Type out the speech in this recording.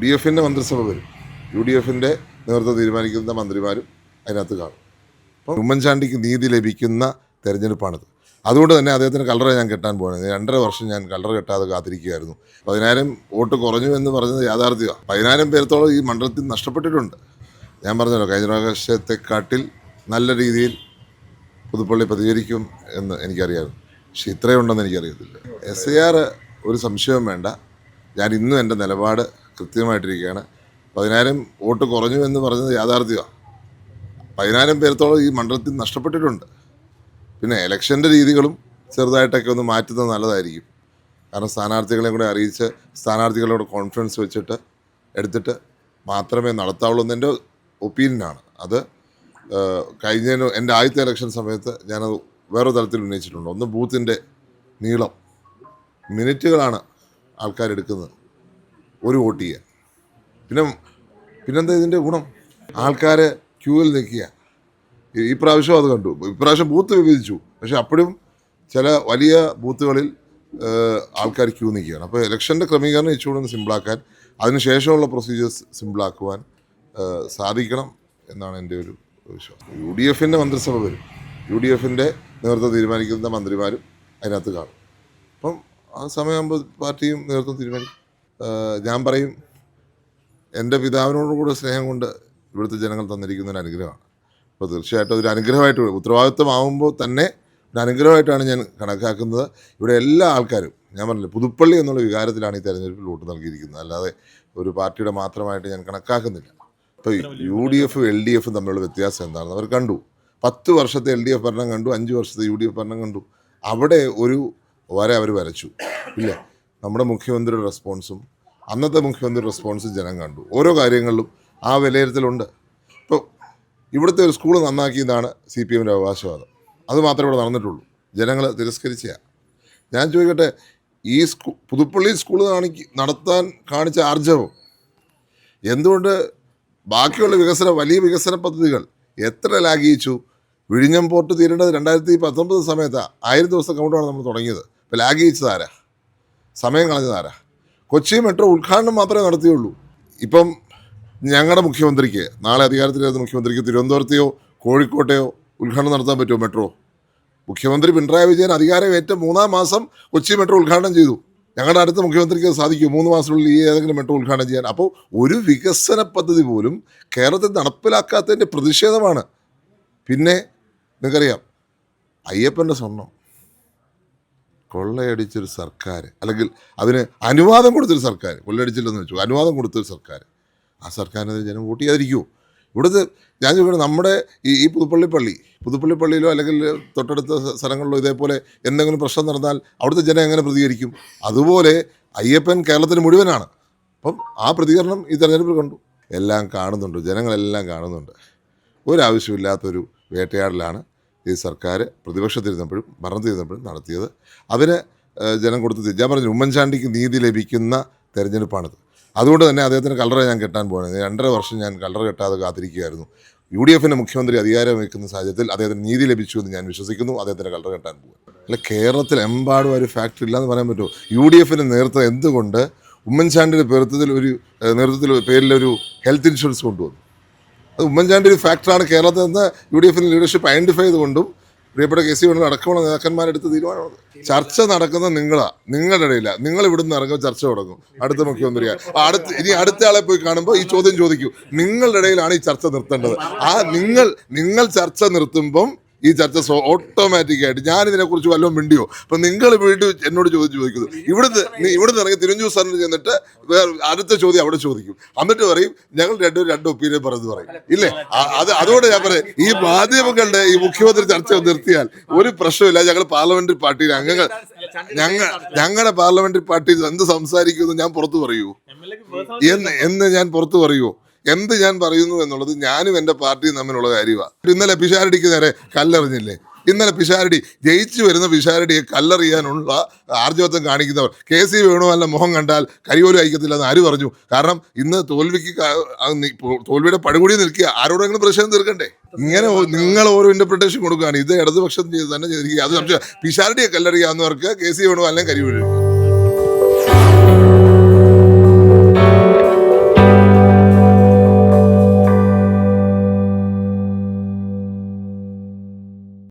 D എഫിൻ്റെ മന്ത്രിസഭ വരും. യു ഡി എഫിൻ്റെ നേതൃത്വം തീരുമാനിക്കുന്ന മന്ത്രിമാരും അതിനകത്ത് കാണും. അപ്പം ഉമ്മൻചാണ്ടിക്ക് നീതി ലഭിക്കുന്ന തെരഞ്ഞെടുപ്പാണിത്. അതുകൊണ്ട് തന്നെ അദ്ദേഹത്തിന് കളറ് ഞാൻ കെട്ടാൻ പോകുന്നത്. 2.5 വർഷം ഞാൻ കളർ കെട്ടാതെ കാത്തിരിക്കുകയായിരുന്നു. 10,000 വോട്ട് കുറഞ്ഞു എന്ന് പറഞ്ഞത് യാഥാർത്ഥ്യമാണ്. 10,000 പേരത്തോളം ഈ മണ്ഡലത്തിൽ നഷ്ടപ്പെട്ടിട്ടുണ്ട്. ഞാൻ പറഞ്ഞല്ലോ, കഴിഞ്ഞ പ്രാവശ്യത്തെക്കാട്ടിൽ നല്ല രീതിയിൽ പുതുപ്പള്ളി പ്രതികരിക്കും എന്ന് എനിക്കറിയാമായിരുന്നു. പക്ഷെ ഇത്രയുണ്ടെന്ന് എനിക്കറിയത്തില്ല. SIR ഒരു സംശയവും വേണ്ട. ഞാൻ ഇന്നും എൻ്റെ നിലപാട് കൃത്യമായിട്ടിരിക്കുകയാണ്. 10,000 വോട്ട് കുറഞ്ഞു എന്ന് പറഞ്ഞത് യാഥാർത്ഥ്യമാണ്. 10,000 പേരത്തോളം ഈ മണ്ഡലത്തിൽ നഷ്ടപ്പെട്ടിട്ടുണ്ട്. പിന്നെ ഇലക്ഷൻ്റെ രീതികളും ചെറുതായിട്ടൊക്കെ ഒന്ന് മാറ്റുന്നത് നല്ലതായിരിക്കും. കാരണം സ്ഥാനാർത്ഥികളെ കൂടെ അറിയിച്ച് സ്ഥാനാർത്ഥികളോട് കോൺഫിഡൻസ് വെച്ചിട്ട് എടുത്തിട്ട് മാത്രമേ നടത്താവുള്ളൂ എന്നെൻ്റെ ഒപ്പീനിയനാണ്. അത് കഴിഞ്ഞതിന് എൻ്റെ ആദ്യത്തെ ഇലക്ഷൻ സമയത്ത് ഞാനത് വേറെ തരത്തിൽ ഉന്നയിച്ചിട്ടുണ്ട്. ഒന്ന്, ബൂത്തിൻ്റെ നീളം, മിനിറ്റുകളാണ് ആൾക്കാരെടുക്കുന്നത് ഒരു വോട്ട് ചെയ്യാൻ. പിന്നെന്താ ഇതിൻ്റെ ഗുണം? ആൾക്കാർ ക്യൂവിൽ നിൽക്കുക. ഈ പ്രാവശ്യം അത് കണ്ടു. ഇപ്രാവശ്യം ബൂത്ത് വിഭജിച്ചു, പക്ഷെ അപ്പോഴും ചില വലിയ ബൂത്തുകളിൽ ആൾക്കാർ ക്യൂ നിൽക്കുകയാണ്. അപ്പോൾ ഇലക്ഷൻ്റെ ക്രമീകരണം ഇച്ചുകൂടെ സിമ്പിളാക്കാൻ, അതിനുശേഷമുള്ള പ്രൊസീജിയേഴ്സ് സിമ്പിളാക്കുവാൻ സാധിക്കണം എന്നാണ് എൻ്റെ ഒരു വിശ്വാസം. യു ഡി എഫിൻ്റെ മന്ത്രിസഭ വരും. യു ഡി എഫിൻ്റെ നേതൃത്വം തീരുമാനിക്കുന്ന മന്ത്രിമാരും അതിനകത്ത് കാണും. അപ്പം ആ സമയമാകുമ്പോൾ പാർട്ടിയും നേതൃത്വം തീരുമാനിക്കും. ഞാൻ പറയും, എൻ്റെ പിതാവിനോടും കൂടെ സ്നേഹം കൊണ്ട് ഇവിടുത്തെ ജനങ്ങൾ തന്നിരിക്കുന്ന ഒരു അനുഗ്രഹമാണ്. അപ്പോൾ തീർച്ചയായിട്ടും ഒരു അനുഗ്രഹമായിട്ട്, ഉത്തരവാദിത്വമാകുമ്പോൾ തന്നെ ഒരു അനുഗ്രഹമായിട്ടാണ് ഞാൻ കണക്കാക്കുന്നത്. ഇവിടെ എല്ലാ ആൾക്കാരും, ഞാൻ പറഞ്ഞില്ല, പുതുപ്പള്ളി എന്നുള്ള വികാരത്തിലാണ് ഈ തെരഞ്ഞെടുപ്പിൽ വോട്ട് നൽകിയിരിക്കുന്നത്. അല്ലാതെ ഒരു പാർട്ടിയുടെ മാത്രമായിട്ട് ഞാൻ കണക്കാക്കുന്നില്ല. ഇപ്പോൾ UDF LDF തമ്മിലുള്ള വ്യത്യാസം എന്താണെന്ന് അവർ കണ്ടു. 10 വർഷത്തെ LDF ഭരണം കണ്ടു, 5 വർഷത്തെ UDF ഭരണം കണ്ടു. അവിടെ ഒരു വര അവർ വരച്ചു. ഇല്ല, നമ്മുടെ മുഖ്യമന്ത്രിയുടെ റെസ്പോൺസും അന്നത്തെ മുഖ്യമന്ത്രിയുടെ റെസ്പോൺസും ജനം കണ്ടു. ഓരോ കാര്യങ്ങളിലും ആ വിലയിരുത്തലുണ്ട്. ഇപ്പോൾ ഇവിടുത്തെ ഒരു സ്കൂൾ നന്നാക്കിയതാണ് CPMൻ്റെ അവകാശവാദം. അത് മാത്രമേ ഇവിടെ നടന്നിട്ടുള്ളൂ. ജനങ്ങൾ തിരസ്കരിച്ചതാണ്. ഞാൻ ചോദിക്കട്ടെ, ഈ പുതുപ്പള്ളി സ്കൂൾ നടത്താൻ കാണിച്ച ആർജവം എന്തുകൊണ്ട് ബാക്കിയുള്ള വലിയ വികസന പദ്ധതികൾ എത്ര ലാഗിച്ചു? വിഴിഞ്ഞം പോർട്ട് തീരേണ്ടത് 2019 സമയത്താണ്. 1000 ദിവസം കൗണ്ടാണ് നമ്മൾ തുടങ്ങിയത്. ഇപ്പോൾ ലാഗിച്ചതാരാ? സമയം കളഞ്ഞതാരാ? കൊച്ചി മെട്രോ ഉദ്ഘാടനം മാത്രമേ നടത്തിയുള്ളൂ. ഇപ്പം ഞങ്ങളുടെ മുഖ്യമന്ത്രിക്ക്, നാളെ അധികാരത്തിലിരുന്ന മുഖ്യമന്ത്രിക്ക് തിരുവനന്തപുരത്തെയോ കോഴിക്കോട്ടെയോ ഉദ്ഘാടനം നടത്താൻ പറ്റുമോ മെട്രോ? മുഖ്യമന്ത്രി പിണറായി വിജയൻ അധികാരമേറ്റ 3-ാം മാസം കൊച്ചി മെട്രോ ഉദ്ഘാടനം ചെയ്തു. ഞങ്ങളുടെ അടുത്ത മുഖ്യമന്ത്രിക്ക് സാധിക്കും 3 മാസത്തിനുള്ളിൽ ഈ ഏതെങ്കിലും മെട്രോ ഉദ്ഘാടനം ചെയ്യാൻ? അപ്പോൾ ഒരു വികസന പദ്ധതി പോലും കേരളത്തിൽ നടപ്പിലാക്കാത്തതിൻ്റെ പ്രതിഷേധമാണ്. പിന്നെ നിങ്ങൾക്കറിയാം, അയ്യപ്പൻ്റെ സ്വർണം കൊള്ളയടിച്ചൊരു സർക്കാർ, അല്ലെങ്കിൽ അതിന് അനുവാദം കൊടുത്തൊരു സർക്കാർ, കൊള്ളയടിച്ചില്ലെന്ന് വെച്ചു, അനുവാദം കൊടുത്തൊരു സർക്കാർ, ആ സർക്കാരിനെതിരെ ജനം വോട്ട് ചെയ്യാതിരിക്കുമോ? ഇവിടുത്തെ ഞാൻ ചോദിക്കണം, നമ്മുടെ ഈ പുതുപ്പള്ളി പള്ളിയിലോ അല്ലെങ്കിൽ തൊട്ടടുത്ത സ്ഥലങ്ങളിലോ ഇതേപോലെ എന്തെങ്കിലും പ്രശ്നം നടന്നാൽ അവിടുത്തെ ജനം എങ്ങനെ പ്രതികരിക്കും? അതുപോലെ അയ്യപ്പൻ കേരളത്തിന് മുഴുവനാണ്. അപ്പം ആ പ്രതികരണം ഈ തെരഞ്ഞെടുപ്പിൽ കണ്ടു. എല്ലാം കാണുന്നുണ്ട്, ജനങ്ങളെല്ലാം കാണുന്നുണ്ട്. ഒരാവശ്യമില്ലാത്തൊരു വേട്ടയാടലാണ് ഈ സർക്കാർ പ്രതിപക്ഷത്തിരുന്നപ്പോഴും ഭരണത്തിരുന്നപ്പോഴും നടത്തിയത്. അതിന് ജനം കൊടുത്ത് ഞാൻ പറഞ്ഞു, ഉമ്മൻചാണ്ടിക്ക് നീതി ലഭിക്കുന്ന തെരഞ്ഞെടുപ്പാണിത്. അതുകൊണ്ട് തന്നെ അദ്ദേഹത്തിന് കളറ് ഞാൻ കെട്ടാൻ പോകുന്നത്. 2.5 വർഷം ഞാൻ കളർ കെട്ടാതെ കാത്തിരിക്കുകയായിരുന്നു. UDFൻ്റെ മുഖ്യമന്ത്രി അധികാരം വയ്ക്കുന്ന സാഹചര്യത്തിൽ അദ്ദേഹത്തിന് നീതി ലഭിച്ചു എന്ന് ഞാൻ വിശ്വസിക്കുന്നു. അദ്ദേഹത്തിന് കളർ കെട്ടാൻ പോകും. അല്ല, കേരളത്തിലെമ്പാടും ഒരു ഫാക്ടറി ഇല്ലയെന്ന് പറയാൻ പറ്റുമോ? UDFൻ്റെ നേതൃത്വം എന്തുകൊണ്ട് ഉമ്മൻചാണ്ടിയുടെ പേരിലൊരു ഹെൽത്ത് ഇൻഷുറൻസ് കൊണ്ടുവന്നു? അത് ഉമ്മൻചാണ്ടി ഒരു ഫാക്ടറാണ് കേരളത്തിൽ നിന്ന് UDFൻ്റെ ലീഡർഷിപ്പ് ഐഡൻറ്റിഫൈ ചെയ്തുകൊണ്ടും പ്രിയപ്പെട്ട KC വേണുഗോപാൽ അടക്കമുള്ള നേതാക്കന്മാരെടുത്ത തീരുമാനമാണ്. ചർച്ച നടക്കുന്ന നിങ്ങളുടെ ഇടയിലാണ്. നിങ്ങൾ ഇവിടുന്ന് ഇറങ്ങുമ്പോൾ ചർച്ച തുടങ്ങും. അടുത്ത മുഖ്യമന്ത്രിയാണ്. ഇനി അടുത്ത ആളെ പോയി കാണുമ്പോൾ ഈ ചോദ്യം ചോദിക്കൂ. നിങ്ങളുടെ ഇടയിലാണ് ഈ ചർച്ച നിർത്തേണ്ടത്. നിങ്ങൾ ചർച്ച നിർത്തുമ്പം ഈ ചർച്ച ഓട്ടോമാറ്റിക്കായിട്ട് ഞാനിതിനെക്കുറിച്ച് വല്ലതും മിണ്ടിയോ? അപ്പം നിങ്ങൾ വീണ്ടും എന്നോട് ചോദിക്കുന്നത് ഇവിടുന്ന് ഇറങ്ങി തിരുവഞ്ചൂർ സാറിന് ചെന്നിട്ട് അടുത്ത ചോദ്യം അവിടെ ചോദിക്കും. എന്നിട്ട് പറയും ഞങ്ങൾ രണ്ട് ഒപ്പീനിയൻ പറഞ്ഞു പറയും. ഇല്ലേ? അതുകൊണ്ട് ഞാൻ പറയാം, ഈ മാധ്യമങ്ങളുടെ ഈ മുഖ്യമന്ത്രി ചർച്ച നിർത്തിയാൽ ഒരു പ്രശ്നമില്ല. ഞങ്ങൾ പാർലമെന്ററി പാർട്ടിയിലെ അംഗങ്ങൾ, ഞങ്ങളുടെ പാർലമെന്ററി പാർട്ടി എന്ത് സംസാരിക്കുമെന്ന് ഞാൻ പുറത്തു പറയൂ എന്ന് ഞാൻ പുറത്തു പറയുമോ? എന്ത് ഞാൻ പറയുന്നു എന്നുള്ളത് ഞാനും എൻ്റെ പാർട്ടിയും തമ്മിലുള്ള കാര്യമാണ്. ഇന്നലെ പിഷാരടിക്ക് നേരെ കല്ലെറിഞ്ഞില്ലേ? ഇന്നലെ പിഷാരടി ജയിച്ചു വരുന്ന പിഷാരടിയെ കല്ലെറിയാനുള്ള ആർജവത്വം കാണിക്കുന്നവർ KC വേണുഗോപാലിന്റെ മുഖം കണ്ടാൽ കരിപോലും അയക്കത്തില്ലെന്ന് ആര് പറഞ്ഞു? കാരണം ഇന്ന് തോൽവിയുടെ പടുകൂടി നിൽക്കുക. ആരോടെങ്കിലും പ്രശ്നം തീർക്കണ്ടേ? ഇങ്ങനെ നിങ്ങൾ ഓരോ ഇന്റർപ്രിട്ടേഷൻ കൊടുക്കുകയാണ്. ഇത് ഇടതുപക്ഷം തന്നെ ചെയ്തിരിക്കുക. അത് സംശയം. പിഷാരടിയെ കല്ലെറിയാവുന്നവർക്ക് KC വേണുഗോപാലിനെ കരിപോലും